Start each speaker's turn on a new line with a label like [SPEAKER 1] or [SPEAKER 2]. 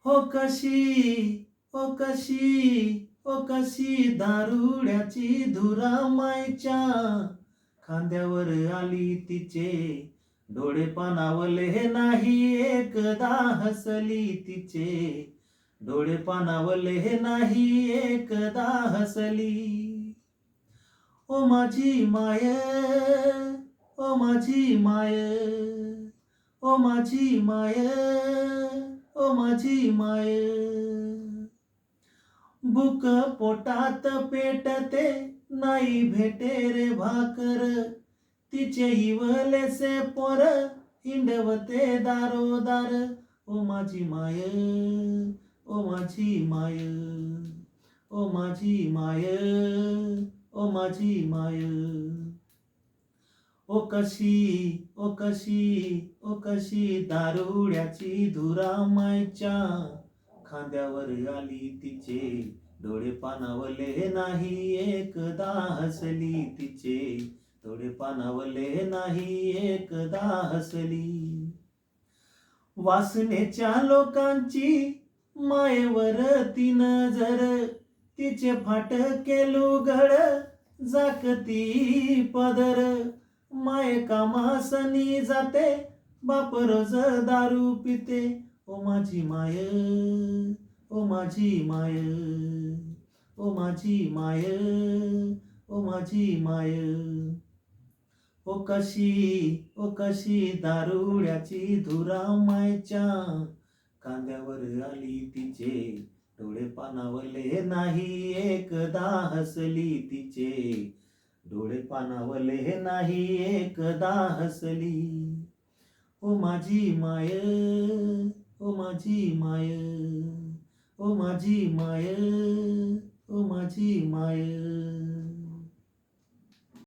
[SPEAKER 1] हो कशी, ओ कशी, ओ कशी दारुड्याची धुरा मायच्या खांद्यावर आली तिचे, डोळे पाणावले नाही एकदा हसली तिचे, डोळे पाणावले नाही एकदा हसली. ओ माझी माय, ओ माझी माय, ओ माझी माय, ओ माझी माय. भूक पोटात पेटते नाही भेटे रे भाकर, तिचे इवलेसे पोर हिंडवते दारोदार. ओ माझी माय, ओ माझी माय, ओ माझी माय, ओ माझी माय. ओ कशी, ओ कशी, ओ कशी दारुड्याची धुरा मायच्या खांद्यावर आली तिचे, डोळे पाणावले नाही एकदा हसली तिचे, डोळे पाणावले नाही एकदा हसली. वासनेच्या लोकांची मायेवर ती नजर, तिचे फाटके लुगड झाकती पदर. माय कामासनी जाते, बाप रोज दारू पिते. ओ माझी माय, ओ माझी माय, ओ माझी माय, ओ माझी माय. ओ कशी, ओ कशी दारुड्याची धुरा मायच्या खांद्यावर आली तिचे, डोळे पाणावले नाही एकदा हसली तिचे, डोळे पाणावले नाही एकदा हसली. ओ माझी माय, ओ माझी माय, ओ माझी माय, ओ माझी माय.